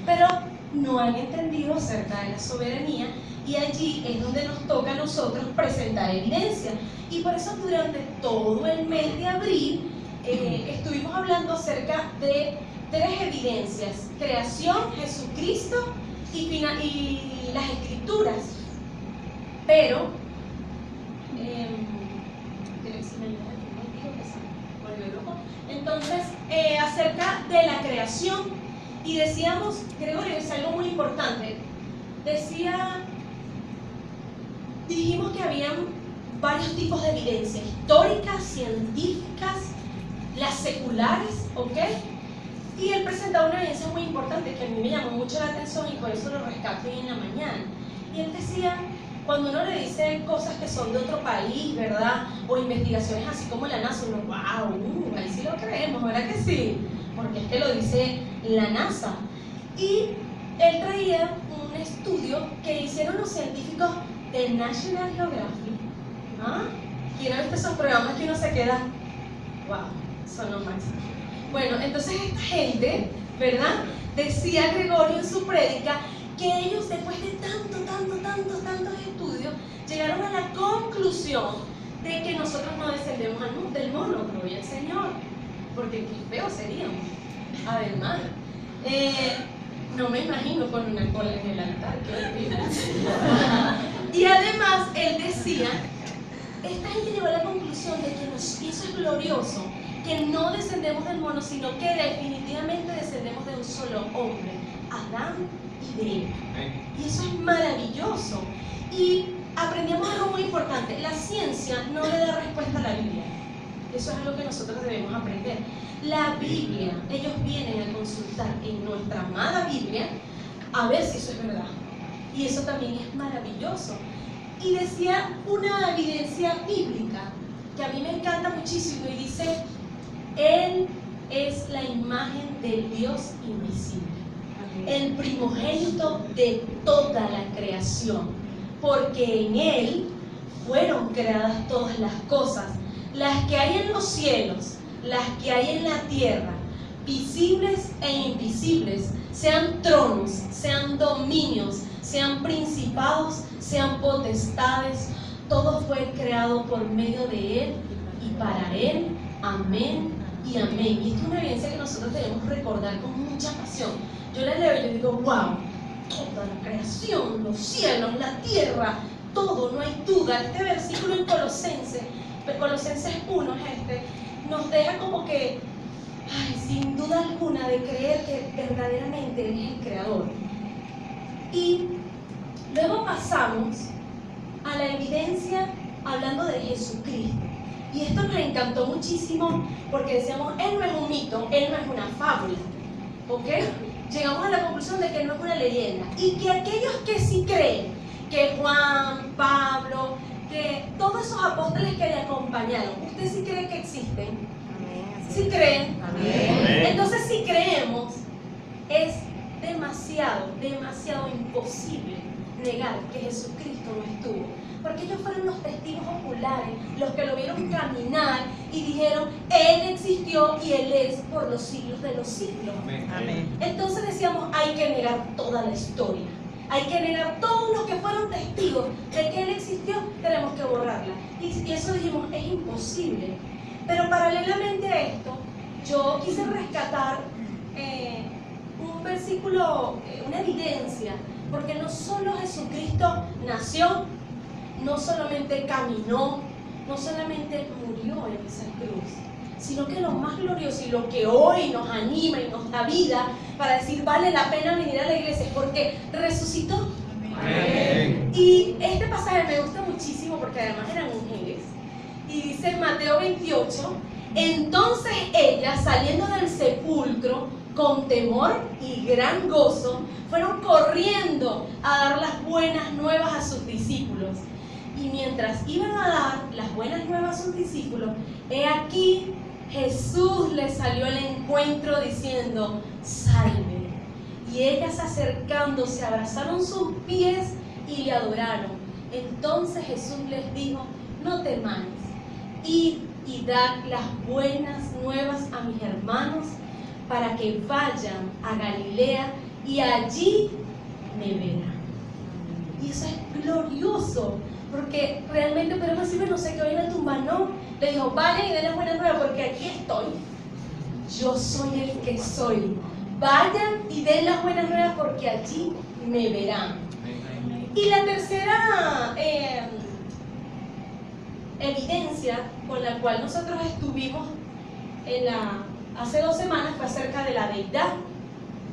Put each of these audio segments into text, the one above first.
pero no han entendido acerca de la soberanía, y allí es donde nos toca a nosotros presentar evidencia. Y por eso durante todo el mes de abril estuvimos hablando acerca de 3 evidencias: creación, Jesucristo y las escrituras. Pero entonces acerca de la creación, y decíamos, Gregorio, es algo muy importante. Dijimos que habían varios tipos de evidencias: históricas, científicas, las seculares, ¿ok? Y él presentaba una evidencia muy importante que a mí me llamó mucho la atención, y por eso lo rescato hoy en la mañana. Y él decía, cuando uno le dice cosas que son de otro país, ¿verdad? O investigaciones así como la NASA, uno, wow, ahí sí lo creemos, ¿verdad que sí? Porque es que lo dice la NASA. Y él traía un estudio que hicieron los científicos de National Geographic. ¿Ah? ¿Quién ha visto esos programas que uno se queda? Wow, son los máximos. Bueno, entonces esta gente, ¿verdad? Decía Gregorio en su prédica que ellos, después de tantos estudios, llegaron a la conclusión de que nosotros no descendemos del mono, gloria al Señor, porque qué feo seríamos. Además, no me imagino con una cola en el altar, qué horrible. Y además, él decía, esta gente llegó a la conclusión de que y eso es glorioso, que no descendemos del mono, sino que definitivamente descendemos de un solo hombre, Adán y de Eva. Y eso es maravilloso. Y aprendimos algo muy importante: la ciencia no le da respuesta a la Biblia. Eso es algo que nosotros debemos aprender. La Biblia, ellos vienen a consultar en nuestra amada Biblia a ver si eso es verdad. Y eso también es maravilloso. Y decía una evidencia bíblica que a mí me encanta muchísimo, y dice: Él es la imagen del Dios invisible, el primogénito de toda la creación, porque en Él fueron creadas todas las cosas, las que hay en los cielos, las que hay en la tierra, visibles e invisibles, sean tronos, sean dominios, sean principados, sean potestades. Todo fue creado por medio de Él y para Él. Amén y amén. Y esta es una evidencia que nosotros debemos recordar con mucha pasión. Yo la leo y yo digo, wow, toda la creación, los cielos, la tierra, todo, no hay duda. Este versículo en Colosenses 1 nos deja como que, sin duda alguna, de creer que verdaderamente Él es el creador. Y luego pasamos a la evidencia hablando de Jesucristo. Y esto nos encantó muchísimo porque decíamos, Él no es un mito, Él no es una fábula, ¿ok? Llegamos a la conclusión de que Él no es una leyenda, y que aquellos que sí creen, que Juan, Pablo, que todos esos apóstoles que le acompañaron, ¿usted sí cree que existen? Amén. ¿Sí creen? Amén. Entonces, si creemos, es demasiado imposible negar que Jesucristo no estuvo, porque ellos fueron los testigos oculares, los que lo vieron caminar y dijeron, Él existió y Él es por los siglos de los siglos. Amén. Entonces decíamos, hay que negar toda la historia, hay que negar todos los que fueron testigos de que Él existió, tenemos que borrarla. Y eso dijimos, es imposible. Pero paralelamente a esto, yo quise rescatar un versículo, una evidencia, porque no solo Jesucristo nació, no solamente caminó, no solamente murió en esa cruz, sino que lo más glorioso y lo que hoy nos anima y nos da vida para decir vale la pena venir a la iglesia es porque resucitó. Amén. Y este pasaje me gusta muchísimo porque además eran mujeres, y dice en Mateo 28, entonces ellas, saliendo del sepulcro con temor y gran gozo, fueron corriendo a dar las buenas nuevas a sus discípulos. Y mientras iban a dar las buenas nuevas a sus discípulos, he aquí Jesús les salió al encuentro diciendo, salve. Y ellas, acercándose, abrazaron sus pies y le adoraron. Entonces Jesús les dijo, no temáis, id y dad las buenas nuevas a mis hermanos, para que vayan a Galilea, y allí me verá. Y eso es glorioso, porque realmente podemos decir, no sé qué hoy en la tumba, no. Le dijo, vayan y den las buenas nuevas, porque aquí estoy. Yo soy el que soy. Vayan y den las buenas nuevas, porque allí me verán. Y la tercera evidencia con la cual nosotros estuvimos hace 2 semanas fue acerca de la deidad.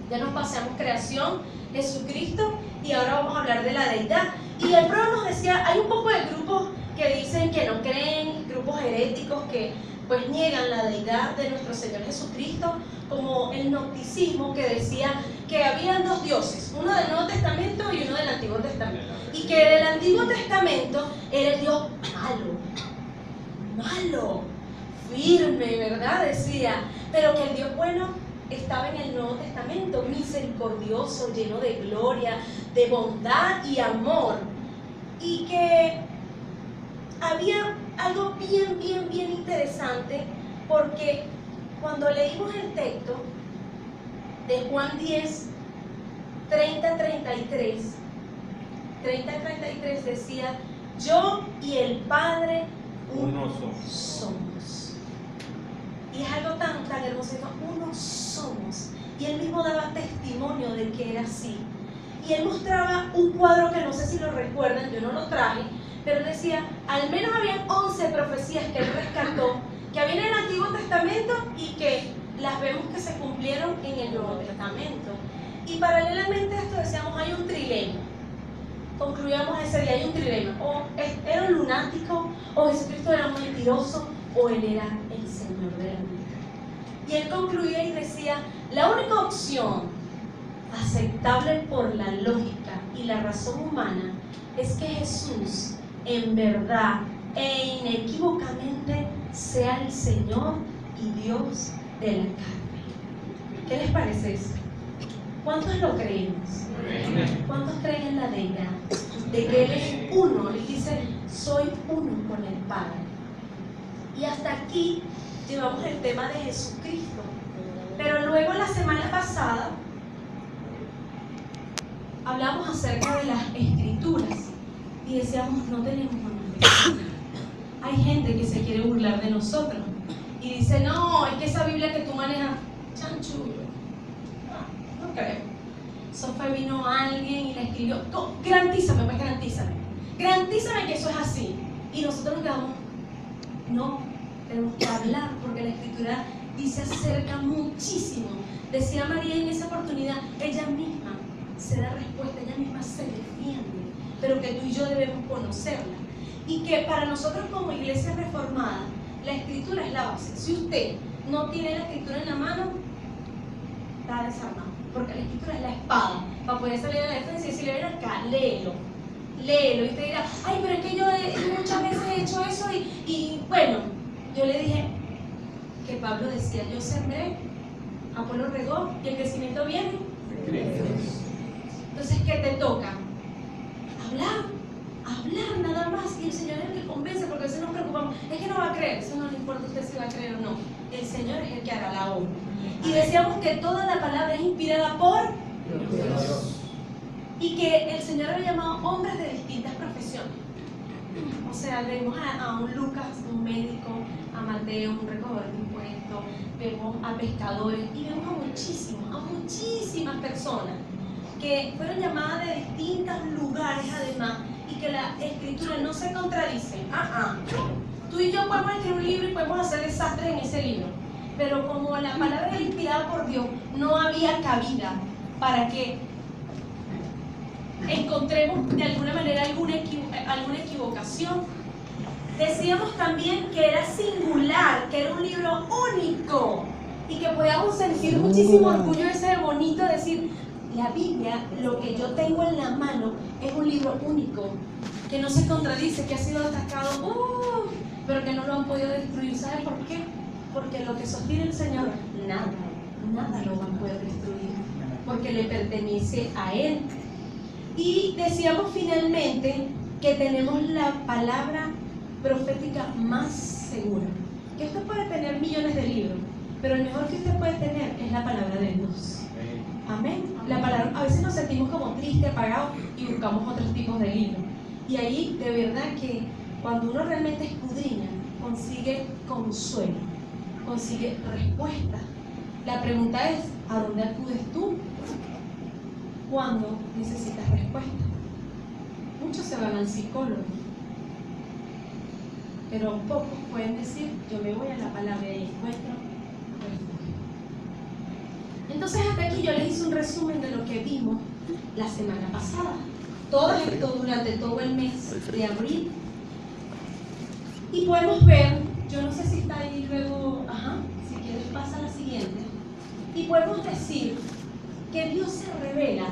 Ya nos pasamos creación, Jesucristo, y ahora vamos a hablar de la deidad. Y el pro nos decía, hay un poco de grupos que dicen que no creen, grupos heréticos que pues niegan la deidad de nuestro Señor Jesucristo, como el gnosticismo, que decía que habían 2 dioses, uno del Nuevo Testamento y uno del Antiguo Testamento, y que del Antiguo Testamento era el Dios malo, firme, ¿verdad? Decía, pero que el Dios bueno estaba en el Nuevo Testamento, misericordioso, lleno de gloria, de bondad y amor, y que había algo bien interesante, porque cuando leímos el texto de Juan 10, 30-33 decía, yo y el Padre uno somos. Y es algo tan hermoso, uno somos. Y él mismo daba testimonio de que era así. Y él mostraba un cuadro que no sé si lo recuerdan, yo no lo traje, pero decía, al menos habían 11 profecías que él rescató, que habían en el Antiguo Testamento y que las vemos que se cumplieron en el Nuevo Testamento. Y paralelamente a esto decíamos, hay un trilema. Concluíamos ese día, hay un trilema. O era un lunático, o Jesucristo era un mentiroso, o él era el Señor de la vida. Y él concluía y decía, la única opción aceptable por la lógica y la razón humana es que Jesús en verdad e inequívocamente sea el Señor y Dios de la carne. ¿Qué les parece eso? ¿Cuántos lo creemos? ¿Cuántos creen en la deidad? De que Él es uno. Él dice, soy uno con el Padre. Y hasta aquí llevamos el tema de Jesucristo. Pero luego la semana pasada hablamos acerca de las Escrituras y decíamos, no tenemos una. Hay gente que se quiere burlar de nosotros y dice, no, es que esa Biblia que tú manejas, chanchullo. No creo. Eso fue, vino alguien y la escribió, garantízame, pues garantízame que eso es así. Y nosotros nos quedamos, no, tenemos que hablar, porque la Escritura dice acerca muchísimo. Decía María en esa oportunidad, ella misma se da respuesta, ella misma se defiende, pero que tú y yo debemos conocerla. Y que para nosotros como iglesia reformada, la Escritura es la base. Si usted no tiene la Escritura en la mano, está desarmado, porque la Escritura es la espada para poder salir a la defensa y decirle, ven acá, léelo. Y usted dirá, ay, pero es que yo muchas veces he hecho eso y bueno, yo le dije que Pablo decía, yo sembré, Apolo regó y el crecimiento viene. Entonces, ¿qué te toca? Hablar nada más, y el Señor es el que convence, porque a veces nos preocupamos, es que no va a creer, eso no le importa a usted si va a creer o no, el Señor es el que hará la obra. Y decíamos que toda la palabra es inspirada por Dios, y que el Señor había llamado hombres de distintas profesiones. O sea, vemos a un Lucas, un médico, a Mateo, un recogedor de impuestos, vemos a pescadores y vemos a muchísimas personas que fueron llamadas de distintos lugares además, y que la Escritura no se contradice. Tú y yo podemos escribir un libro y podemos hacer desastres en ese libro, pero como la palabra era inspirada por Dios, no había cabida para que encontremos de alguna manera alguna equivocación. Decíamos también que era singular, que era un libro único y que podíamos sentir muchísimo orgullo de ser bonito, decir, la Biblia, lo que yo tengo en la mano, es un libro único, que no se contradice, que ha sido atacado, pero que no lo han podido destruir. ¿Sabe por qué? Porque lo que sostiene el Señor, nada lo va a poder destruir, porque le pertenece a Él. Y decíamos finalmente que tenemos la palabra profética más segura. Que usted puede tener millones de libros, pero el mejor que usted puede tener es la palabra de Dios. Amén. La palabra, a veces nos sentimos como tristes, apagados y buscamos otros tipos de libros. Y ahí de verdad que cuando uno realmente escudriña, consigue consuelo, consigue respuesta. La pregunta es, ¿a dónde acudes tú cuando necesitas respuesta? Muchos se van al psicólogo, pero pocos pueden decir, yo me voy a la palabra y encuentro refugio. Entonces hasta aquí yo les hice un resumen de lo que vimos la semana pasada. Todo esto durante todo el mes de abril. Y podemos ver, yo no sé si está ahí luego, si quieres pasa a la siguiente. Y podemos decir que Dios se revela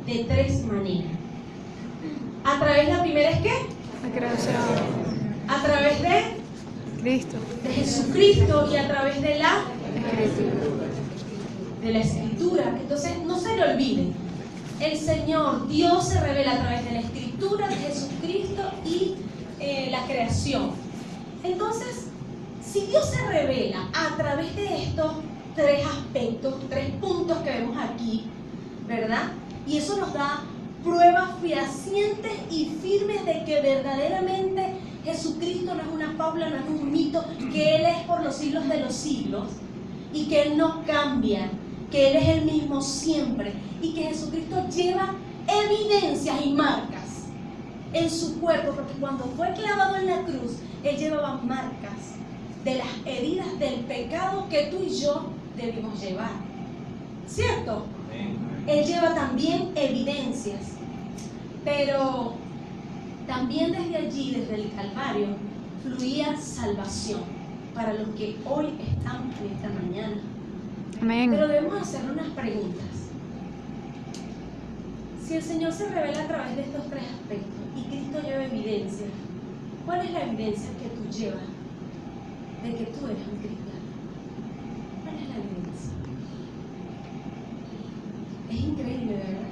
de tres maneras. A través, la primera es ¿qué? La creación. A través de Cristo. De Jesucristo y a través de la Escritura. Entonces no se le olvide, el Señor, Dios se revela a través de la Escritura, de Jesucristo y la creación. Entonces, si Dios se revela a través de estos tres aspectos, tres puntos que vemos aquí, ¿verdad? Y eso nos da pruebas fehacientes y firmes de que verdaderamente Jesucristo no es una fábula, no es un mito, que Él es por los siglos de los siglos y que Él no cambia, que Él es el mismo siempre y que Jesucristo lleva evidencias y marcas en su cuerpo, porque cuando fue clavado en la cruz, Él llevaba marcas de las heridas del pecado que tú y yo debimos llevar, ¿cierto? Él lleva también evidencias, pero también desde allí, desde el Calvario, fluía salvación para los que hoy estamos en esta mañana. Amén. Pero debemos hacer unas preguntas. Si el Señor se revela a través de estos tres aspectos y Cristo lleva evidencia, ¿cuál es la evidencia que tú llevas de que tú eres un cristiano? ¿Cuál es la evidencia? Es increíble, ¿verdad?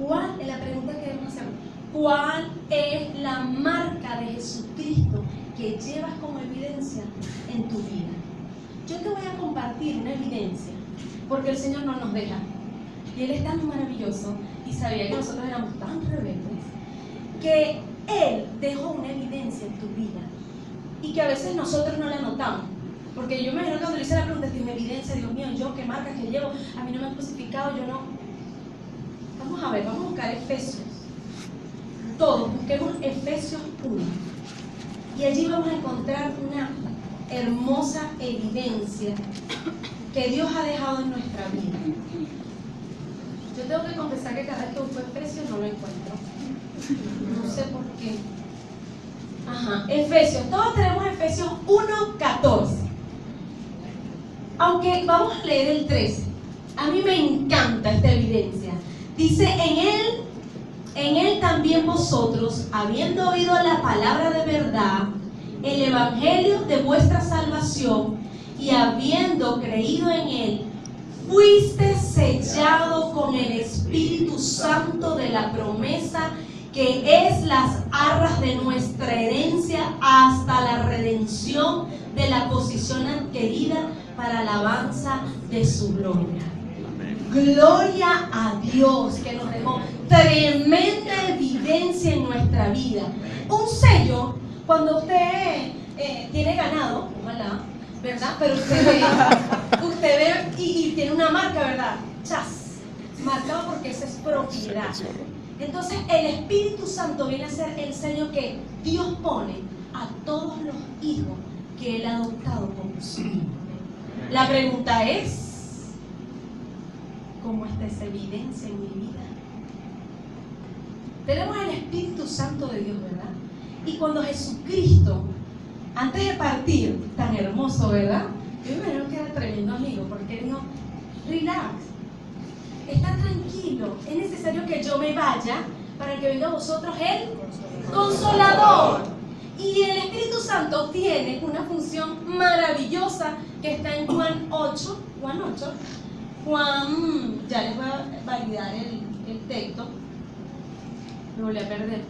¿Cuál es la pregunta que debemos hacer? ¿Cuál es la marca de Jesucristo que llevas como evidencia en tu vida? Yo te voy a compartir una evidencia, porque el Señor no nos deja. Y Él es tan maravilloso y sabía que nosotros éramos tan rebeldes, que Él dejó una evidencia en tu vida y que a veces nosotros no la notamos. Porque yo me imagino cuando le hice la pregunta, Dios, evidencia, Dios mío, yo qué marca que llevo, a mí no me han crucificado, yo no. Vamos a ver, vamos a buscar Efesios. Todos, busquemos Efesios 1. Y allí vamos a encontrar una hermosa evidencia que Dios ha dejado en nuestra vida. Yo tengo que confesar que cada vez que busco Efesios no lo encuentro. No sé por qué. Efesios, todos tenemos Efesios 1:14. Aunque vamos a leer el 13. A mí me encanta esta evidencia. Dice, en él también vosotros, habiendo oído la palabra de verdad, el evangelio de vuestra salvación, y habiendo creído en él, fuiste sellado con el Espíritu Santo de la promesa, que es las arras de nuestra herencia hasta la redención de la posición adquirida para alabanza de su gloria. Gloria a Dios, que nos dejó tremenda evidencia en nuestra vida. Un sello, cuando usted tiene ganado, ojalá, ¿verdad? Pero usted ve y tiene una marca, ¿verdad? Chas, marcado porque esa es propiedad. Entonces el Espíritu Santo viene a ser el sello que Dios pone a todos los hijos que Él ha adoptado como su hijo. La pregunta es, ¿cómo está esa evidencia en mi vida? Tenemos el Espíritu Santo de Dios, ¿verdad? Y cuando Jesucristo, antes de partir, tan hermoso, ¿verdad? Yo me imagino que era tremendo amigo, porque dijo, relax, está tranquilo, es necesario que yo me vaya para que venga a vosotros el Consolador. Y el Espíritu Santo tiene una función maravillosa que está en Juan 8, ya les voy a validar el texto. Me volví a perder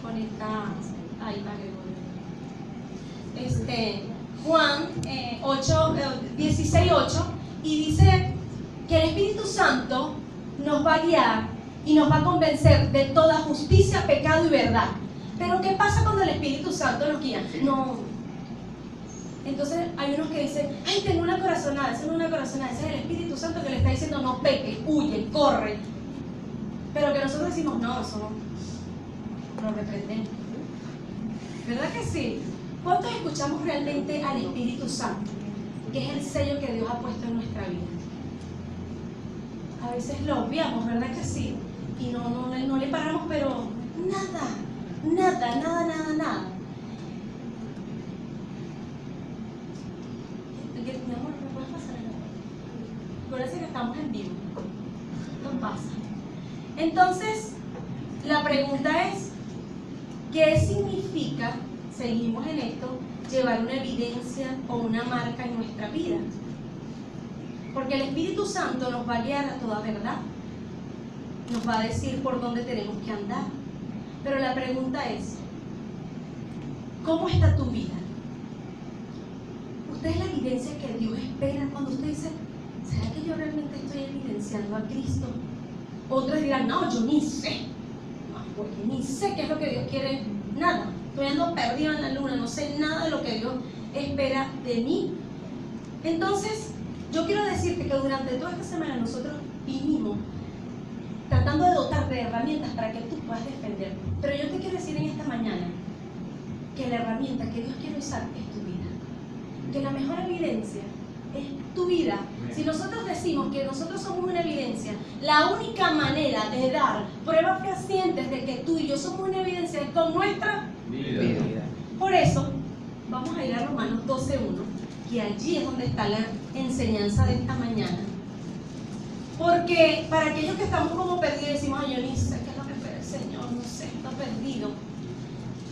con esta, ahí para que Juan 16:8, y dice que el Espíritu Santo nos va a guiar y nos va a convencer de toda justicia, pecado y verdad. Pero ¿qué pasa cuando el Espíritu Santo nos guía? No. Entonces hay unos que dicen, ay, tengo una corazonada. Esa no es una corazonada, ese es el Espíritu Santo que le está diciendo no peque, huye, corre. Pero que nosotros decimos, no, eso no, lo reprendemos. ¿Verdad que sí? ¿Cuántos escuchamos realmente al Espíritu Santo? Que es el sello que Dios ha puesto en nuestra vida. A veces lo obviamos, ¿verdad que sí? Y no le paramos, pero nada. Mi amor, ¿me puedes pasar el agua? Acuérdense que estamos en vivo. No pasa. Entonces, la pregunta es, ¿qué significa, seguimos en esto, llevar una evidencia o una marca en nuestra vida? Porque el Espíritu Santo nos va a guiar a toda verdad. Nos va a decir por dónde tenemos que andar. Pero la pregunta es, ¿cómo está tu vida? ¿Usted es la evidencia que Dios espera cuando usted dice, ¿será que yo realmente estoy evidenciando a Cristo? Otros dirán, no, yo ni sé. No, porque ni sé qué es lo que Dios quiere. Nada. Estoy ando perdido en la luna. No sé nada de lo que Dios espera de mí. Entonces, yo quiero decirte que durante toda esta semana nosotros vinimos tratando de dotarte de herramientas para que tú puedas defender. Pero yo te quiero decir en esta mañana que la herramienta que Dios quiere usar es tu vida. Que la mejor evidencia es tu vida. Si nosotros decimos que nosotros somos una evidencia, la única manera de dar pruebas fehacientes de que tú y yo somos una evidencia es con nuestra vida. Por eso, vamos a ir a Romanos 12:1, que allí es donde está la enseñanza de esta mañana. Porque para aquellos que estamos como perdidos, decimos, ay, yo ni sé qué es lo que espera el Señor, no sé, está perdido.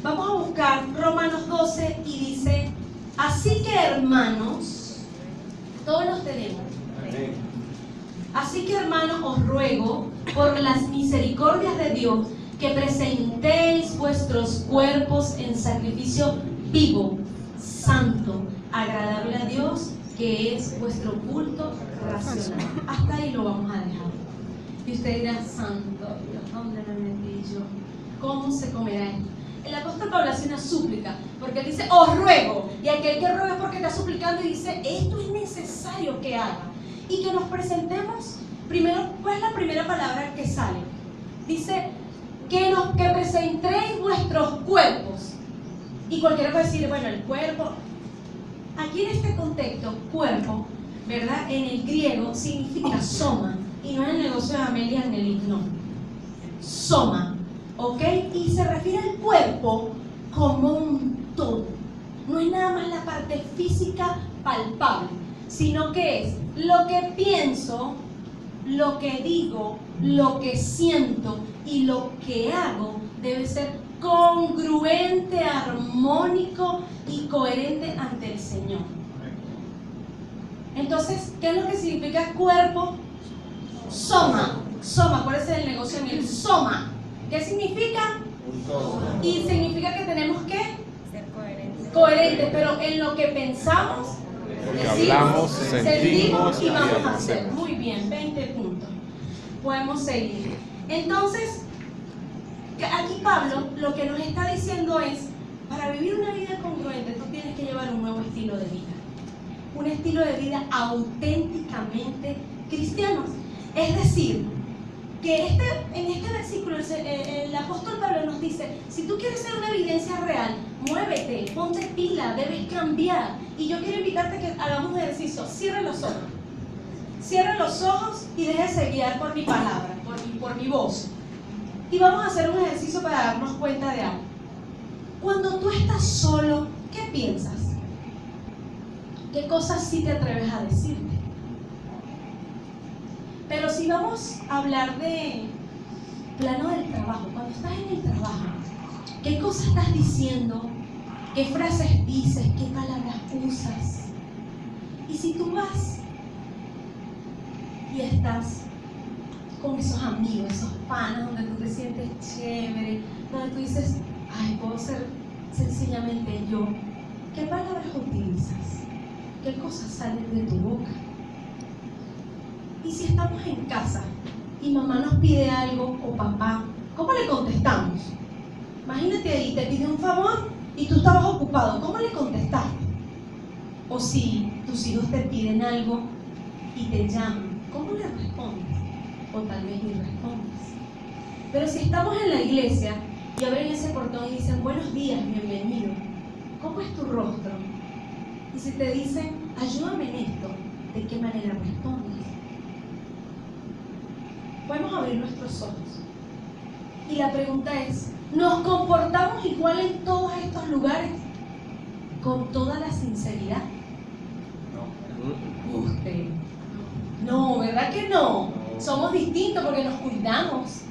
Vamos a buscar Romanos 12 y dice, así que hermanos, todos los tenemos. Así que hermanos, os ruego por las misericordias de Dios que presentéis vuestros cuerpos en sacrificio vivo, santo, agradable a Dios, que es vuestro culto racional. Hasta ahí lo vamos a dejar. Y usted dirá, santo Dios, ¿dónde me metí yo? ¿Cómo se comerá esto? El apóstol Pablo hace una súplica, porque él dice, os ruego, y aquel que ruega es porque está suplicando y dice, esto es necesario que haga. Y que nos presentemos, primero, ¿cuál es la primera palabra que sale? Dice, que presentéis vuestros cuerpos. Y cualquiera puede decir, bueno, el cuerpo. Aquí en este contexto, cuerpo, ¿verdad? En el griego significa soma, y no es el negocio de Amelia Nelit, no. Soma, ¿ok? Y se refiere al cuerpo como un todo. No es nada más la parte física palpable, sino que es lo que pienso, lo que digo, lo que siento y lo que hago debe ser congruente, armónico y coherente ante el Señor. Entonces, ¿qué es lo que significa cuerpo? Soma. Soma, ¿cuál es el negocio en el soma? ¿Qué significa? Y significa que tenemos que ser coherentes, pero en lo que pensamos, hablamos, sentimos y vamos a hacemos. hacer. Muy bien, 20 puntos. Podemos seguir. Entonces, aquí Pablo lo que nos está diciendo es, para vivir una vida congruente, tú tienes que llevar un nuevo estilo de vida. Un estilo de vida auténticamente cristiano. Es decir, que en este versículo el apóstol Pablo nos dice, si tú quieres ser una evidencia real, muévete, ponte pila, debes cambiar. Y yo quiero invitarte a que hagamos un ejercicio. Cierra los ojos. Cierra los ojos y déjese guiar por mi palabra, por mi voz. Y vamos a hacer un ejercicio para darnos cuenta de algo. Cuando tú estás solo, ¿qué piensas? ¿Qué cosas sí te atreves a decirte? Pero si vamos a hablar de plano del trabajo, cuando estás en el trabajo, ¿qué cosas estás diciendo? ¿Qué frases dices? ¿Qué palabras usas? Y si tú vas y estás con esos amigos, esos panas, donde tú te sientes chévere, donde tú dices, ay, puedo ser sencillamente yo, ¿qué palabras utilizas? ¿Qué cosas salen de tu boca? Y si estamos en casa y mamá nos pide algo o papá, ¿cómo le contestamos? Imagínate ahí, te pide un favor y tú estabas ocupado, ¿cómo le contestaste? O si tus hijos te piden algo y te llaman, ¿cómo le respondes? O tal vez ni respondes. Pero si estamos en la iglesia y abren ese portón y dicen buenos días, bienvenido, ¿cómo es tu rostro? Y si te dicen ayúdame en esto, ¿de qué manera respondes? Podemos abrir nuestros ojos. Y la pregunta es, ¿nos comportamos igual en todos estos lugares? ¿Con toda la sinceridad? No. Usted. No, ¿verdad que no? Somos distintos porque nos cuidamos.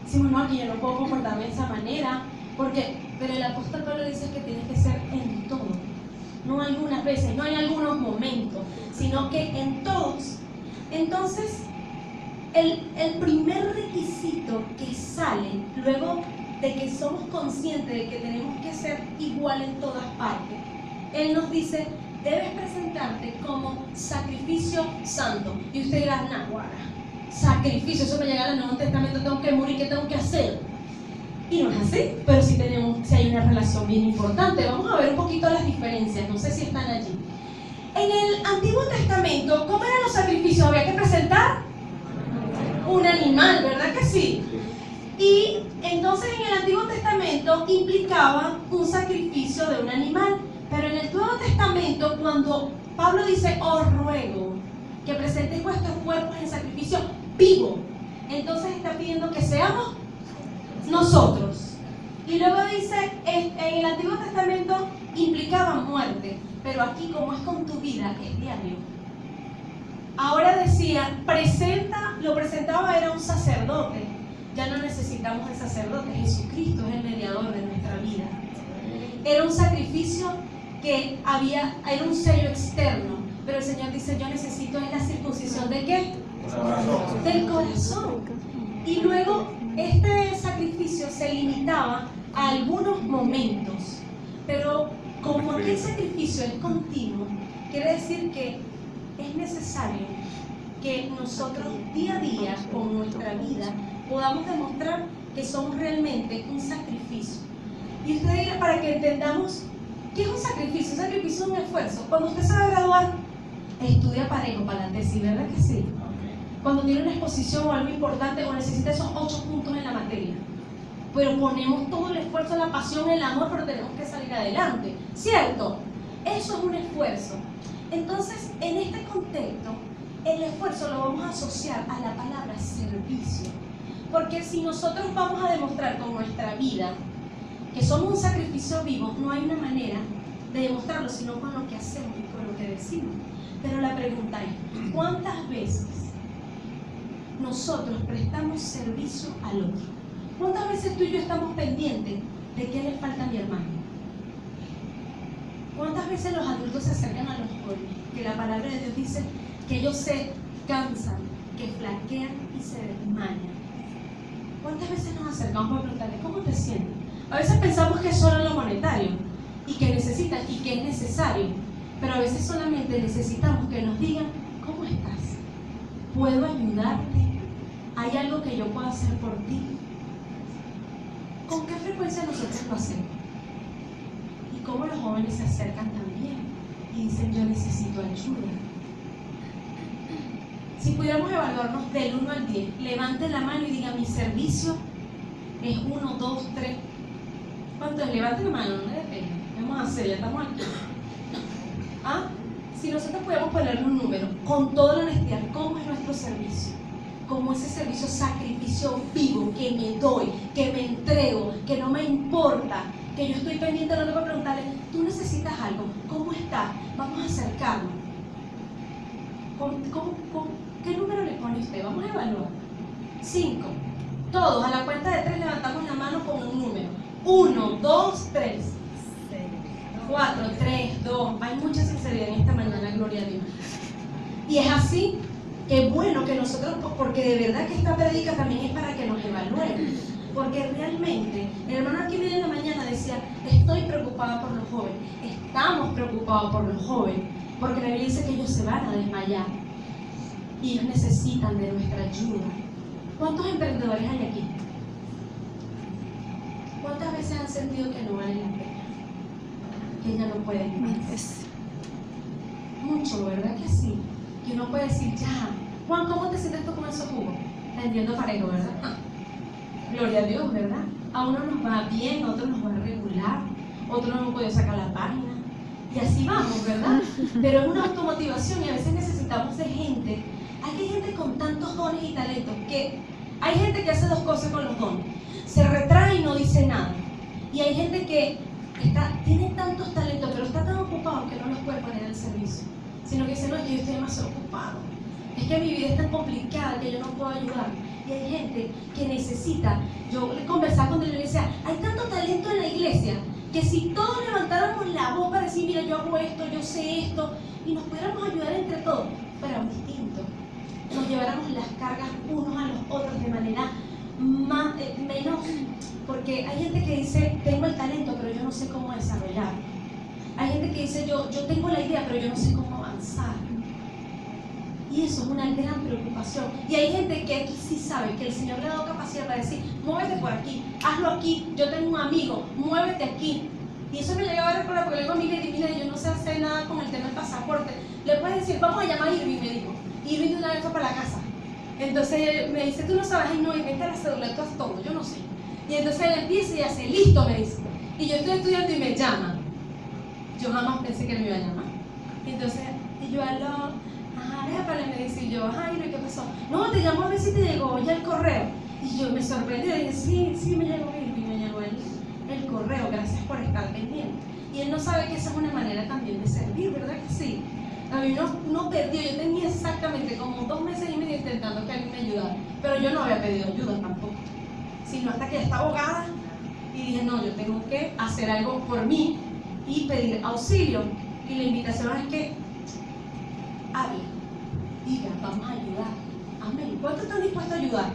Decimos, no, aquí yo no puedo comportarme de esa manera. Pero el apóstol Pablo dice que tiene que ser en todo. No algunas veces, no en algunos momentos, sino que en todos. Entonces, el primer requisito que sale luego de que somos conscientes de que tenemos que ser igual en todas partes, él nos dice, debes presentarte como sacrificio santo. Y usted dirá, naguará, sacrificio, eso me llega al Nuevo Testamento, tengo que morir, ¿qué tengo que hacer? Y no es así, pero sí hay una relación bien importante. Vamos a ver un poquito las diferencias, no sé si están allí. En el Antiguo Testamento, ¿cómo eran los sacrificios? Había que presentar un animal, ¿verdad que sí? Y entonces en el Antiguo Testamento implicaba un sacrificio de un animal, pero en el Nuevo Testamento, cuando Pablo dice, os ruego que presentéis vuestros cuerpos en sacrificio vivo, entonces está pidiendo que seamos nosotros. Y luego dice, en el Antiguo Testamento implicaba muerte, pero aquí como es con tu vida, es diario. Ahora decía, lo presentaba, era un sacerdote. Ya no necesitamos el sacerdote, Jesucristo es el mediador de nuestra vida. Era un sacrificio que era un sello externo, pero el Señor dice, yo necesito la circuncisión ¿de qué? Del corazón. Y luego este sacrificio se limitaba a algunos momentos, pero como aquel sacrificio es continuo, quiere decir que es necesario que nosotros día a día con nuestra vida podamos demostrar que somos realmente un sacrificio. Y usted dirá, para que entendamos qué es un sacrificio. Un sacrificio es un esfuerzo. Cuando usted se va a graduar, estudia parejo para la tesis, ¿verdad que sí? Cuando tiene una exposición o algo importante o necesita esos 8 puntos en la materia, pero ponemos todo el esfuerzo, la pasión, el amor, pero tenemos que salir adelante, ¿cierto? Eso es un esfuerzo. Entonces, en este contexto, el esfuerzo lo vamos a asociar a la palabra servicio, porque si nosotros vamos a demostrar con nuestra vida que somos un sacrificio vivo, no hay una manera de demostrarlo sino con lo que hacemos y con lo que decimos. Pero la pregunta es, ¿cuántas veces nosotros prestamos servicio al otro? ¿Cuántas veces tú y yo estamos pendientes de qué le falta a mi hermano? ¿Cuántas veces los adultos se acercan a los jóvenes? Que la palabra de Dios dice que ellos se cansan, que flaquean y se desmayan. ¿Cuántas veces nos acercamos para preguntarles cómo te sientes? A veces pensamos que es solo lo monetario y que necesitan y que es necesario, pero a veces solamente necesitamos que nos digan ¿cómo estás? ¿Puedo ayudarte? ¿Hay algo que yo pueda hacer por ti? ¿Con qué frecuencia nosotros lo hacemos? Y cómo los jóvenes se acercan también y dicen yo necesito ayuda. Si pudiéramos evaluarnos del 1 al 10, levante la mano y diga mi servicio es 1, 2, 3. ¿Cuánto es? Levante la mano, no me dé pena. Vamos a hacer, ya estamos aquí. ¿Ah? Si nosotros pudiéramos ponerle un número, con toda la honestidad, ¿cómo es nuestro servicio? Como ese servicio sacrificio vivo, que me doy, que me entrego, que no me importa, que yo estoy pendiente, no tengo que preguntarle, tú necesitas algo, ¿cómo estás? Vamos a acercarnos. ¿Qué número le pone usted? Vamos a evaluar. 5. Todos, a la cuenta de 3 levantamos la mano con un número. 1, 2, 3. 4, 3, 2. Hay mucha sinceridad en esta mañana, gloria a Dios. Y es así. Qué bueno que nosotros, porque de verdad que esta prédica también es para que nos evalúen, porque realmente, el hermano aquí en la mañana decía, estoy preocupada por los jóvenes, estamos preocupados por los jóvenes, porque la Biblia dice que ellos se van a desmayar. y ellos necesitan de nuestra ayuda. ¿Cuántos emprendedores hay aquí? ¿Cuántas veces han sentido que no vale la pena? Que ya no pueden más. Mucho, ¿verdad que sí? Que uno puede decir, ya, Juan, ¿cómo te sientes tú con esos jugos? Vendiendo parejo, ¿verdad? Gloria a Dios, ¿verdad? A uno nos va bien, a otro nos va regular, otro no nos puede sacar la página. Y así vamos, ¿verdad? Pero es una automotivación y a veces necesitamos de gente. Hay gente con tantos dones y talentos que hay gente que hace dos cosas con los dones. Se retrae y no dice nada. Y hay gente que tiene tantos talentos, pero está tan ocupado que no los puede poner al servicio. Sino que dice, no, es que yo estoy demasiado ocupado. Es que mi vida es tan complicada que yo no puedo ayudar. Y hay gente que necesita. Yo le conversaba con él y le decía, hay tanto talento en la iglesia que si todos levantáramos la voz para decir, mira, yo hago esto, yo sé esto, y nos pudiéramos ayudar entre todos, fuera distinto. Nos lleváramos las cargas unos a los otros de manera menos, porque hay gente que dice, tengo el talento, pero yo no sé cómo desarrollarlo. Hay gente que dice, yo tengo la idea, pero yo no sé cómo avanzar. Y eso es una gran preocupación. Y hay gente que aquí sí sabe que el Señor le ha dado capacidad para decir, muévete por aquí, hazlo aquí, yo tengo un amigo, muévete aquí. Y eso me llegaba a recordar porque le digo a mira, yo no sé hacer nada con el tema del pasaporte. Le puedes decir, vamos a llamar a Irving, me dijo. Irving de una vez fue para la casa. Entonces me dice, tú no sabes, ay no, inventa la cédula, tú haces todo, yo no sé. Y entonces él empieza y hace, listo, me dice. Y yo estoy estudiando y me llama. Yo jamás pensé que él me iba a llamar. Entonces, y yo me dice, y yo, ay, ¿qué pasó? No, te llamo a ver si te llegó ya el correo. Y yo me sorprendí, y dije, sí, me llegó el correo, gracias por estar pendiente. Y él no sabe que esa es una manera también de servir, ¿verdad que sí? A mí no perdió, yo tenía exactamente como 2 meses y medio intentando que alguien me ayudara, pero yo no había pedido ayuda tampoco, sino hasta que ya estaba ahogada y dije, no, yo tengo que hacer algo por mí y pedir auxilio. Y la invitación es que hable, diga, vamos a ayudar. Amén. ¿Cuántos están dispuestos a ayudar?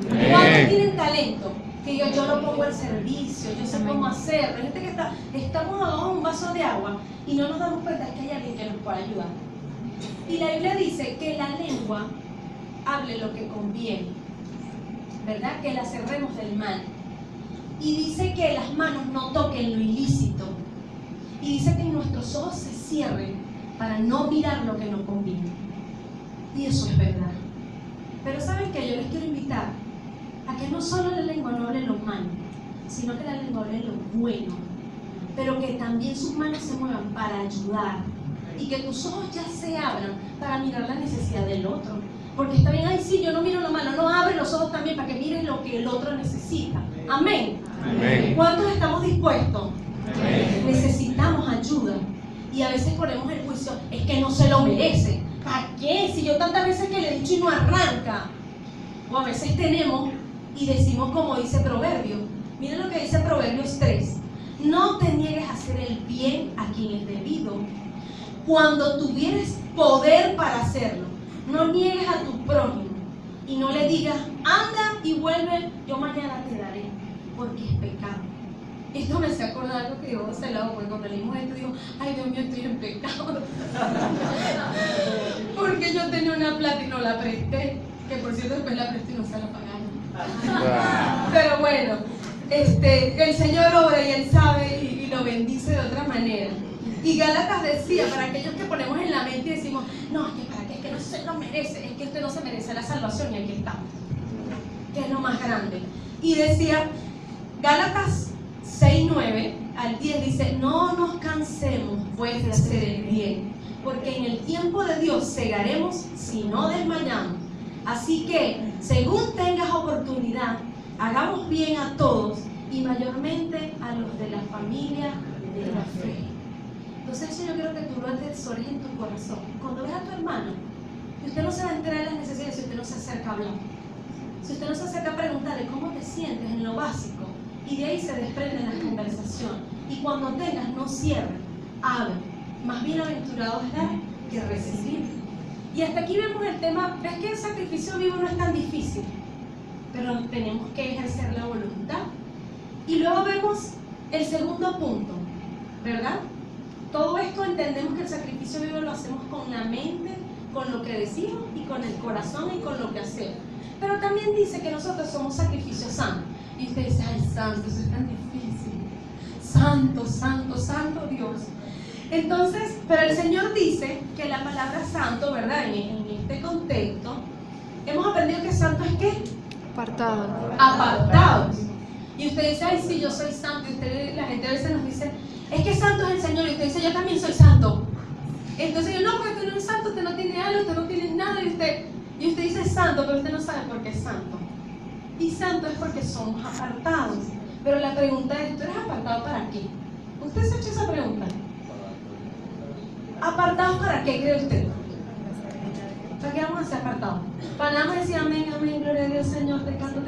Amén. ¿Cuántos tienen talento? Que digan, yo lo pongo al servicio, yo sé cómo hacerlo. Hay gente que estamos abajo de un vaso de agua y no nos damos cuenta que hay alguien que nos puede ayudar. Y la Biblia dice que la lengua hable lo que conviene, ¿verdad? Que la cerremos del mal. Y dice que las manos no toquen lo ilícito. Y dice que nuestros ojos se cierren para no mirar lo que no conviene. Y eso es verdad. Pero ¿saben qué? Yo les quiero invitar a que no solo la lengua no hable lo malo, sino que la lengua hable lo bueno, pero que también sus manos se muevan para ayudar y que tus ojos ya se abran para mirar la necesidad del otro. Porque está bien, ay sí, yo no miro lo malo, no, abre los ojos también para que mires lo que el otro necesita. Amén. Amén. ¿Cuántos estamos dispuestos? Amén. Necesitamos ayuda y a veces ponemos el juicio, es que no se lo merece. ¿Para qué? Si yo tantas veces que le he dicho y no arranca. O a veces tenemos y decimos como dice Proverbios. Miren lo que dice Proverbios 3. No te niegues a hacer el bien a quien es debido, cuando tuvieres poder para hacerlo. No niegues a tu prójimo y no le digas, anda y vuelve, yo mañana te daré, porque es pecado. Esto me hace acordar algo que dijo José Lau, porque cuando leímos esto digo, ay Dios mío, estoy en pecado. Porque yo tenía una plata y no la presté, que por cierto después la presté y no se la pagaron. Pero bueno, el Señor obra y Él sabe y lo bendice de otra manera. Y Gálatas decía, para aquellos que ponemos en la mente y decimos, no, es que para qué, es que no se lo merece, es que usted no se merece la salvación y aquí estamos, que es lo más grande. Y decía, Gálatas 6:9 al 10 dice, no nos cansemos pues de hacer el bien, porque en el tiempo de Dios segaremos si no desmayamos. Así que, según tengas oportunidad, hagamos bien a todos y mayormente a los de la familia de la fe. Entonces eso yo quiero que tú lo atesores en tu corazón. Cuando ves a tu hermano, y usted no se va a enterar de las necesidades si usted no se acerca a hablar. Si usted no se acerca a preguntarle cómo te sientes en lo básico, y de ahí se desprenden las conversaciones. Y cuando tengas, no cierres, abre. Más bienaventurado es dar que recibir. Y hasta aquí vemos el tema. ¿Ves que el sacrificio vivo no es tan difícil? Pero tenemos que ejercer la voluntad. Y luego vemos el segundo punto, ¿verdad? Todo esto entendemos que el sacrificio vivo lo hacemos con la mente con lo que decimos y con el corazón y con lo que hacemos. Pero también dice que nosotros somos sacrificios santos. Y usted dice, ay, santo, eso es tan difícil. Santo, santo, santo Dios. Entonces, pero el Señor dice que la palabra santo, ¿verdad? En este contexto, hemos aprendido que santo es ¿qué? Apartado. Apartados. Y usted dice, ay, sí, yo soy santo. Y usted, la gente a veces nos dice, es que santo es el Señor. Y usted dice, yo también soy santo. Entonces yo, no, porque usted no es santo, usted no tiene algo, usted no tiene nada. Y usted dice santo, pero usted no sabe por qué es santo. Y santo es porque somos apartados. Pero la pregunta es, ¿tú eres apartado para qué? ¿Usted se ha hecho esa pregunta? ¿Apartados para qué cree usted? ¿Para qué vamos a ser apartados? Para nada más decir amén, amén, gloria a Dios, Señor, te canto,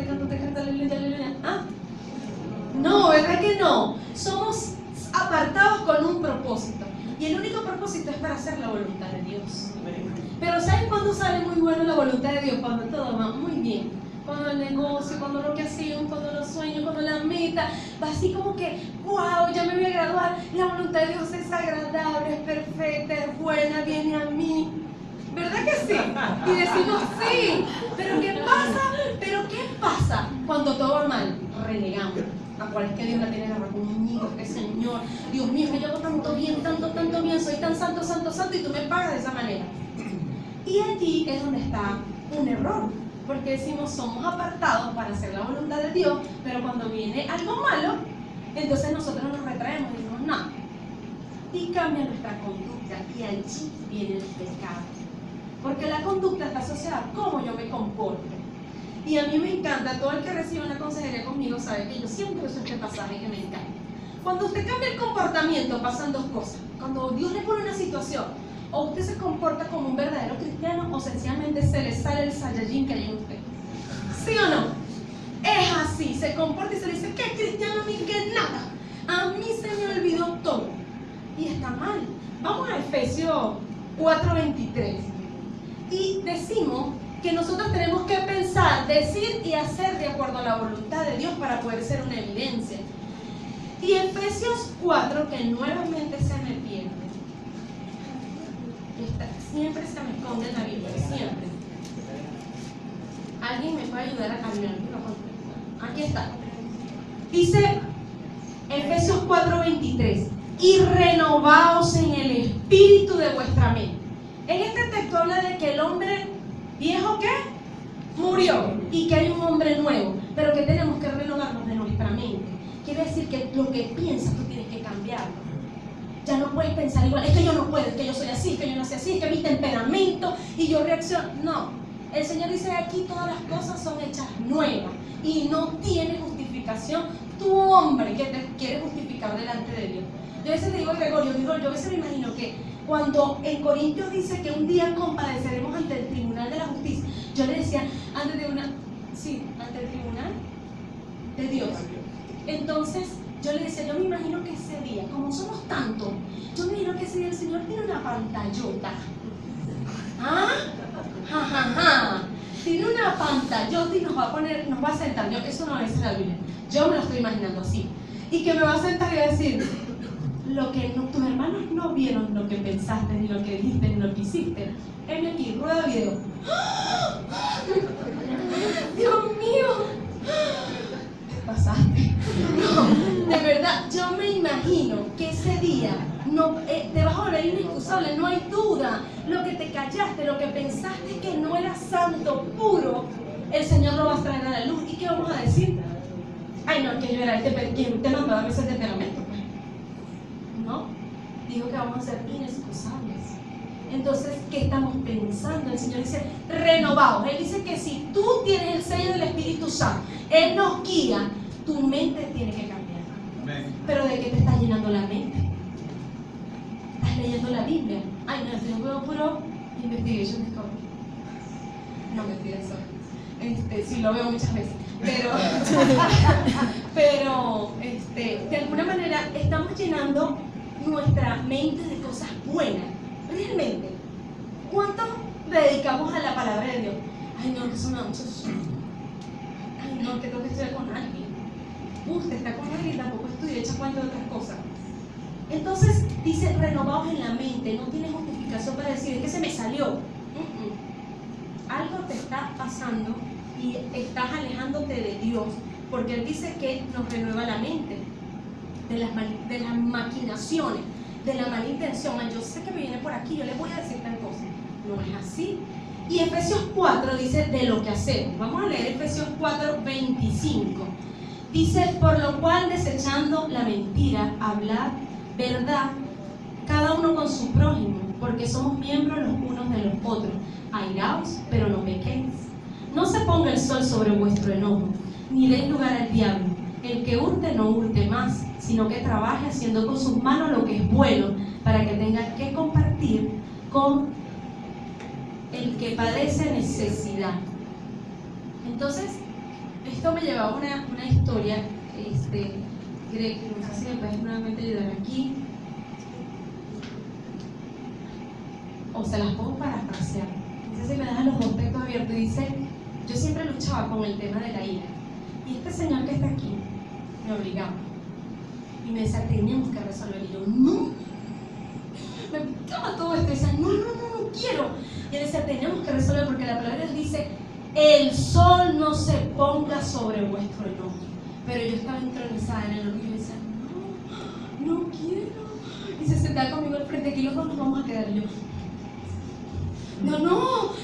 aleluya, aleluya. ¿Ah? No, ¿verdad que no? Somos apartados con un propósito. Y el único propósito es para hacer la voluntad de Dios. Pero ¿saben cuándo sale muy bueno la voluntad de Dios? Cuando todo va muy bien. Cuando el negocio, cuando lo que hacemos, cuando los sueños, cuando la meta va así como que, wow, ya me voy a graduar. La voluntad de Dios es agradable, es perfecta, es buena, viene a mí. ¿Verdad que sí? Y decimos sí. ¿Pero qué pasa? ¿Pero qué pasa cuando todo va mal? Renegamos. ¿A cuál es que Dios la tiene agarrada conmigo? Que Señor, Dios mío, que yo hago tanto bien, soy tan santo, santo, santo, y tú me pagas de esa manera. Y allí es donde está un error, porque decimos somos apartados para hacer la voluntad de Dios, pero cuando viene algo malo, entonces nosotros nos retraemos y decimos no, y cambia nuestra conducta, y allí viene el pecado, porque la conducta está asociada a cómo yo me comporto. Y a mí me encanta, todo el que recibe una consejería conmigo sabe que yo siempre uso este pasaje que me encanta. Cuando usted cambia el comportamiento pasan dos cosas. Cuando Dios le pone una situación, o usted se comporta como un verdadero cristiano, o sencillamente se le sale el Saiyajin que hay en usted. ¿Sí o no? Es así, se comporta y se le dice, ¿qué cristiano ni qué nada? A mí se me olvidó todo. Y está mal. Vamos a Efesios 4:23. Y decimos que nosotros tenemos que pensar, decir y hacer de acuerdo a la voluntad de Dios para poder ser una evidencia. Y Efesios 4, que nuevamente se me pierde. Siempre se me esconde en la Biblia, siempre. ¿Alguien me puede ayudar a cambiar? Aquí está. Dice Efesios 4:23. Y renovaos en el espíritu de vuestra mente. En este texto habla de que el hombre viejo ¿qué? Murió y que hay un hombre nuevo, pero que tenemos que renovarnos de nuestra mente. Quiere decir que lo que piensas tú tienes que cambiarlo. Ya no puedes pensar igual, es que yo no puedo, es que yo soy así, es que yo no soy así, es que mi temperamento y yo reacciono. No, el Señor dice aquí todas las cosas son hechas nuevas y no tiene justificación tu hombre que te quiere justificar delante de Dios. Yo a veces le digo a Gregorio, yo a veces me imagino que cuando en Corintios dice que un día compadeceremos ante el tribunal de la justicia, yo le decía, ante el tribunal de Dios. Entonces, yo le decía, yo me imagino que ese día, como somos tantos, yo me imagino que ese día el Señor tiene una pantallota. ¿Ah? Ja, ja, ja. Tiene una pantallota y nos va a sentar. Eso no es la Biblia. Yo me lo estoy imaginando así. Y que me va a sentar y va a decir, tus hermanos no vieron lo que pensaste, ni lo que dijiste, ni lo que hiciste. Heme aquí, rueda video. Dios mío, te pasaste. No, de verdad, yo me imagino que ese día te vas a volver inexcusable, no hay duda. Lo que te callaste, lo que pensaste que no era santo, puro, el Señor lo va a traer a la luz. ¿Y qué vamos a decir? Ay, no, que yo era quien te mandó a darme ese temperamento. ¿No? Dijo que vamos a ser inexcusables. Entonces, ¿qué estamos pensando? El Señor dice, renovaos. Él dice que si tú tienes el sello del Espíritu Santo, Él nos guía, tu mente tiene que cambiar. Amén. Pero ¿de qué te está llenando la mente? ¿Estás leyendo la Biblia? Ay, no, estoy un puro investigation discovery. No mentira eso. Sí lo veo muchas veces. Pero de alguna manera estamos llenando nuestra mente de cosas buenas. Realmente, ¿cuánto dedicamos a la palabra de Dios? Ay, no, que eso me da mucho sueño. Ay, no, que tengo que estudiar con alguien. Usted está con alguien y tampoco estudia, echa cuenta de otras cosas. Entonces, dice, renovaos en la mente. No tienes justificación para decir, es que se me salió. Algo te está pasando y estás alejándote de Dios, porque Él dice que nos renueva la mente de las maquinaciones, de la mala intención. Yo sé que me viene por aquí, yo le voy a decir tal cosa. No es así. Y Efesios 4 dice de lo que hacemos. Vamos a leer Efesios 4, 25. Dice, por lo cual, desechando la mentira, hablad verdad, cada uno con su prójimo, porque somos miembros los unos de los otros. Airaos, pero no pequéis. No se ponga el sol sobre vuestro enojo, ni deis lugar al diablo. El que hurte no hurte más, sino que trabaje haciendo con sus manos lo que es bueno, para que tenga que compartir con el que padece necesidad. Entonces, esto me llevaba a una historia, no sé si me puedes nuevamente ayudar aquí, o se las puedo parafrasear. No sé si me dejan los dos textos abiertos. Dice, yo siempre luchaba con el tema de la ira, y este señor que está aquí me obligaba y me decía, tenemos que resolver, y yo, no, me picaba todo esto, y decía, no quiero, y él decía, tenemos que resolver, porque la palabra de Dios dice, el sol no se ponga sobre vuestro enojo. Pero yo estaba entronizada en el orgullo y decía, no quiero, y se sentaba conmigo al frente, aquí los dos nos vamos a quedar, y yo,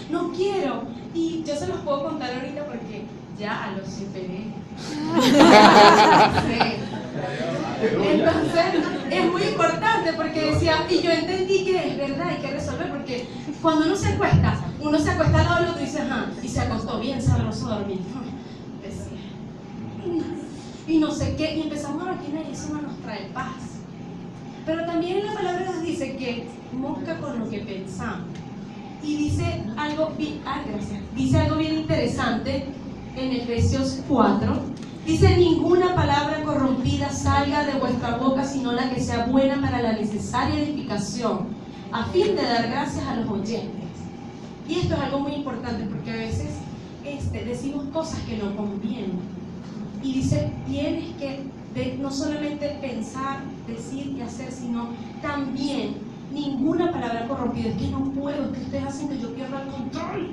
no quiero. Y yo se los puedo contar ahorita porque ya los superé. Entonces es muy importante, porque decía, y yo entendí que es verdad, hay que resolver, porque cuando uno se acuesta al lado del otro y dice, ajá, y se acostó bien sabroso a dormir, y no sé qué, y empezamos a maquinar, y eso no nos trae paz. Pero también la palabra nos dice que mosca con lo que pensamos. Y dice algo bien interesante en Efesios 4. Dice, ninguna palabra corrompida salga de vuestra boca, sino la que sea buena para la necesaria edificación, a fin de dar gracias a los oyentes. Y esto es algo muy importante, porque a veces decimos cosas que no convienen. Y dice, tienes que no solamente pensar, decir y hacer, sino también ninguna palabra corrompida. Es que no puedo, es que ustedes hacen que yo pierda el control.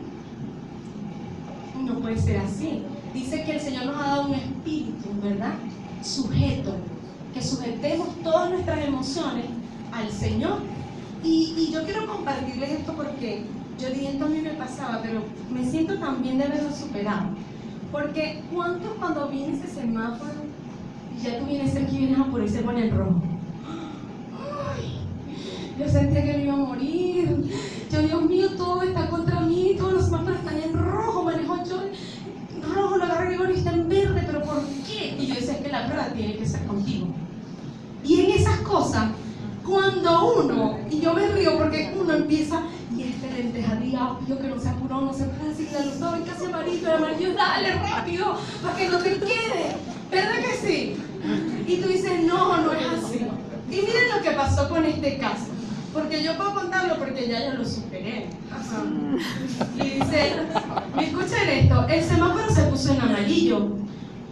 No puede ser así. Dice que el Señor nos ha dado un espíritu, ¿verdad? Sujeto, que sujetemos todas nuestras emociones al Señor. Y yo quiero compartirles esto porque yo dije, esto a mí me pasaba, pero me siento también de haberlo superado. Porque ¿cuántos cuando viene ese semáforo y ya tú vienes cerca y vienes a por ahí se pone en rojo? Yo sentía que me iba a morir. Yo, Dios mío, todo está contra mí, todos los semáforos están en rojo, manejo yo rojo, lo agarro y está en verde, pero ¿por qué? Y yo decía, es que la prueba tiene que ser contigo. Y en esas cosas, cuando uno, y yo me río porque uno empieza, y lenteja, diablo, que no se apuró, no se puede decir, la luz estaba casi amarillo, el amarillo, dale rápido, para que no te quede, ¿verdad que sí? Y tú dices, no es así. Y miren lo que pasó con este caso, porque yo puedo contarlo porque ya lo superé. Ajá. Y dice, escuchen esto, el semáforo se puso en amarillo,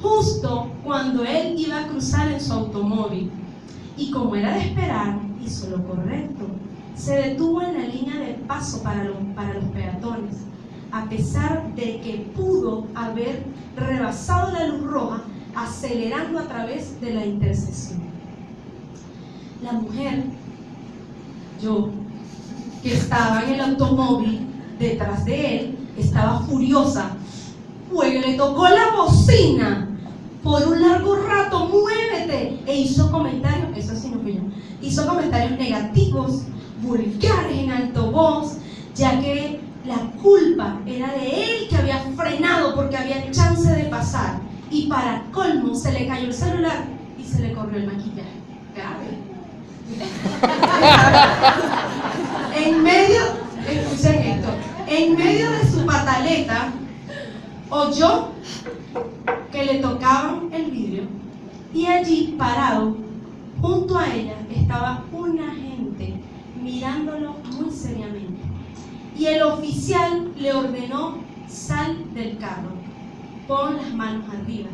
justo cuando él iba a cruzar en su automóvil. Y como era de esperar, hizo lo correcto. Se detuvo en la línea de paso para los peatones, a pesar de que pudo haber rebasado la luz roja, acelerando a través de la intersección. La mujer, yo, que estaba en el automóvil detrás de él, estaba furiosa, pues le tocó la bocina por un largo rato, muévete, e hizo comentarios, eso sí no fui yo, hizo comentarios negativos, vulgares en alto voz, ya que la culpa era de él, que había frenado porque había chance de pasar, y para colmo se le cayó el celular y se le corrió el maquillaje. Grave. Escuchen esto, en medio de su pataleta oyó que le tocaban el vidrio, y allí parado junto a ella estaba un agente mirándolo muy seriamente, y el oficial le ordenó: sal del carro, pon las manos arriba,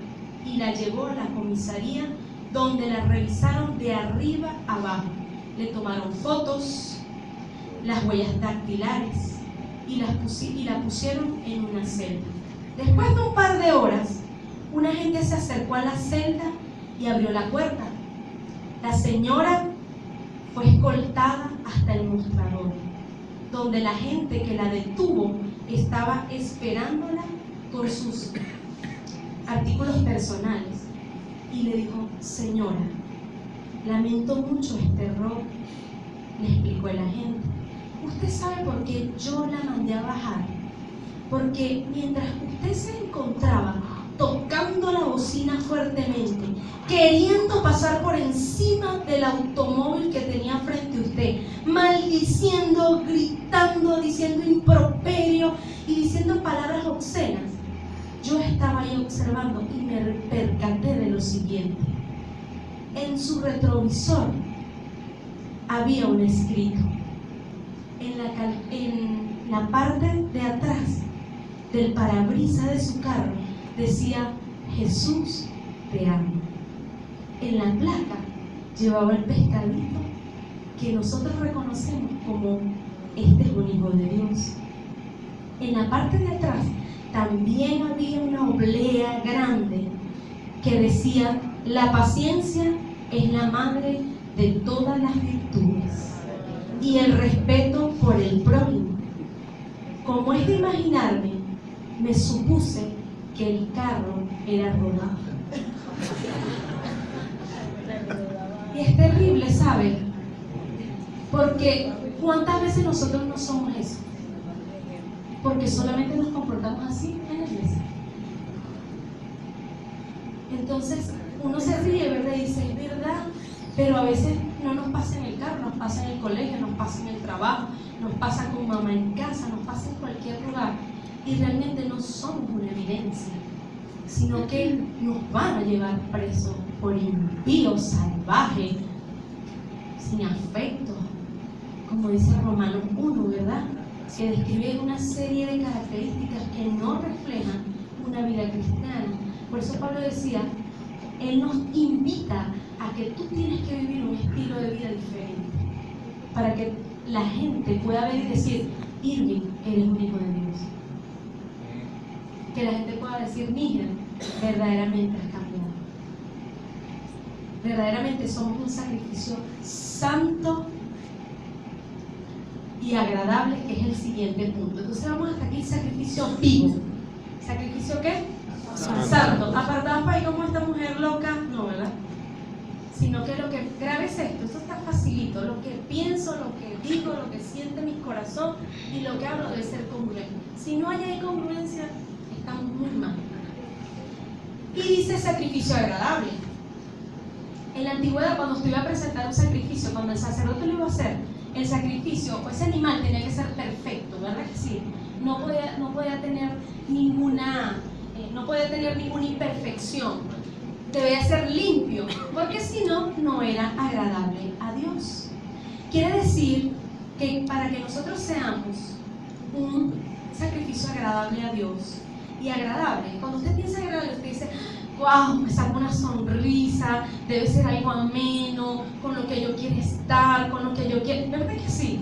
y la llevó a la comisaría, donde la revisaron de arriba abajo. Le tomaron fotos, las huellas dactilares, y la pusieron en una celda. Después de un par de horas, un agente se acercó a la celda y abrió la puerta. La señora fue escoltada hasta el mostrador, donde la gente que la detuvo estaba esperándola con sus artículos personales. Y le dijo: señora, lamento mucho este error. Le explicó el agente: ¿usted sabe por qué yo la mandé a bajar? Porque mientras usted se encontraba tocando la bocina fuertemente, queriendo pasar por encima del automóvil que tenía frente a usted, maldiciendo, gritando, diciendo improperio y diciendo palabras obscenas, yo estaba ahí observando y me percaté de lo siguiente: en su retrovisor había un escrito. En la parte de atrás del parabrisas de su carro decía: Jesús te ama. En la placa llevaba el pescadito que nosotros reconocemos como: este es un hijo de Dios. En la parte de atrás también había una oblea grande que decía: la paciencia es la madre de todas las virtudes, y el respeto por el prójimo. Como es de imaginarme, me supuse que el carro era rodado. Y es terrible, ¿sabe? Porque ¿cuántas veces nosotros no somos eso? Porque solamente nos comportamos así en la iglesia. Entonces uno se ríe, ¿verdad? Y dice: es verdad, pero a veces no nos pasa en el carro, nos pasa en el colegio, nos pasa en el trabajo, nos pasa con mamá en casa, nos pasa en cualquier lugar, y realmente no somos una evidencia, sino que nos van a llevar presos por impíos, salvajes, sin afecto, como dice Romanos 1, ¿verdad? Que describe una serie de características que no reflejan una vida cristiana. Por eso Pablo decía, él nos invita a que tú tienes que vivir un estilo de vida diferente, para que la gente pueda ver y decir: Irving, eres un hijo de Dios. Que la gente pueda decir: Miguel, verdaderamente has cambiado. Verdaderamente somos un sacrificio santo y agradable, que es el siguiente punto. Entonces vamos hasta aquí: sacrificio vivo. ¿Sacrificio qué? Santo. Apartados para ir como esta mujer loca, no, ¿verdad? Sino que lo que grave es esto está facilito. Lo que pienso, lo que digo, lo que siente mi corazón y lo que hablo debe ser congruente. Si no hay congruencia, estamos muy mal. Y dice sacrificio agradable. En la antigüedad, cuando usted iba a presentar un sacrificio, cuando el sacerdote lo iba a hacer, el sacrificio o ese animal tenía que ser perfecto, ¿verdad que sí? No podía tener ninguna imperfección. Debía ser limpio, porque si no, no era agradable a Dios. Quiere decir que para que nosotros seamos un sacrificio agradable a Dios, y agradable, cuando usted piensa agradable, usted dice: wow, me saca una sonrisa, debe ser algo ameno, con lo que yo quiero estar, con lo que yo quiero. ¿Verdad que sí?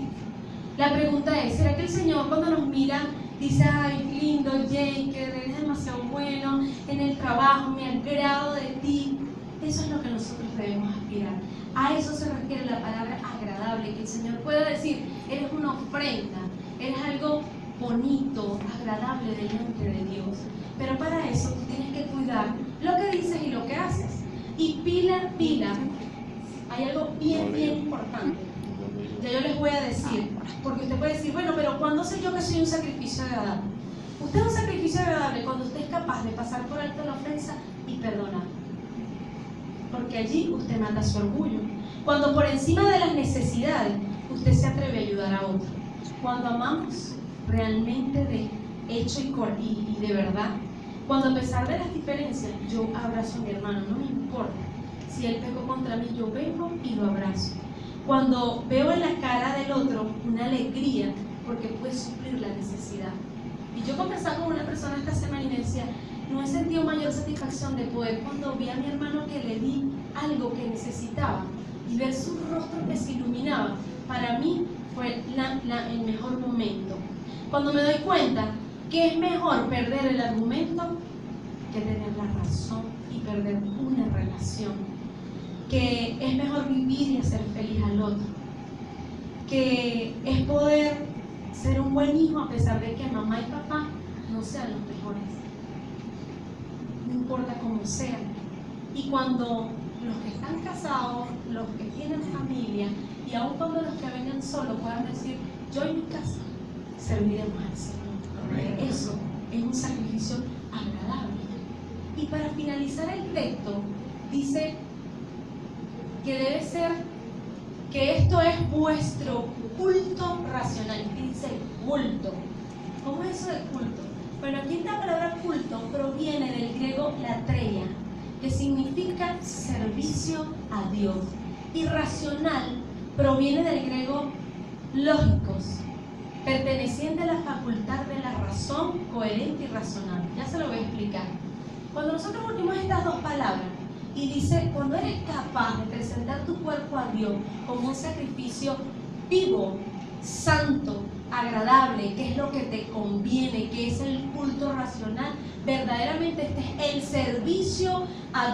La pregunta es: ¿será que el Señor cuando nos mira dice: ay, lindo Jake, que eres demasiado bueno en el trabajo, me agrado de ti? Eso es lo que nosotros debemos aspirar. A eso se refiere la palabra agradable, que el Señor pueda decir: eres una ofrenda, eres algo bonito, agradable delante de Dios. Pero para eso tú tienes que cuidar lo que dices y lo que haces. Y pila, hay algo bien importante. Ya yo les voy a decir, porque usted puede decir: bueno, pero ¿cuándo sé yo que soy un sacrificio agradable? Usted es un sacrificio agradable cuando usted es capaz de pasar por alto la ofensa y perdonar, porque allí usted mata su orgullo. Cuando por encima de las necesidades usted se atreve a ayudar a otro. Cuando amamos realmente de hecho y de verdad. Cuando a pesar de las diferencias yo abrazo a mi hermano, no me importa si él pecó contra mí, yo vengo y lo abrazo. Cuando veo en la cara del otro una alegría porque puede suplir la necesidad. Y yo conversaba con una persona esta semana y me decía: no he sentido mayor satisfacción de poder, cuando vi a mi hermano que le di algo que necesitaba y ver su rostro que se iluminaba, para mí fue el mejor momento. Cuando me doy cuenta que es mejor perder el argumento que tener la razón y perder una relación, que es mejor vivir y hacer feliz al otro, que es poder ser un buen hijo a pesar de que mamá y papá no sean los mejores, no importa cómo sean. Y cuando los que están casados, los que tienen familia, y aun cuando los que vengan solos puedan decir, yo en mi casa serviremos al Señor. Eso es un sacrificio agradable. Y para finalizar el texto, dice que debe ser, que esto es vuestro culto racional. Y dice culto. ¿Cómo es eso de culto? Bueno, aquí esta palabra culto proviene del griego latreia, que significa servicio a Dios. Y racional proviene del griego lógicos, perteneciente a la facultad de la razón, coherente y razonable. Ya se lo voy a explicar. Cuando nosotros unimos estas dos palabras y dice, cuando eres capaz de presentar tu cuerpo a Dios como un sacrificio vivo, santo, agradable, que es lo que te conviene, que es el culto racional, verdaderamente este es el servicio a Dios.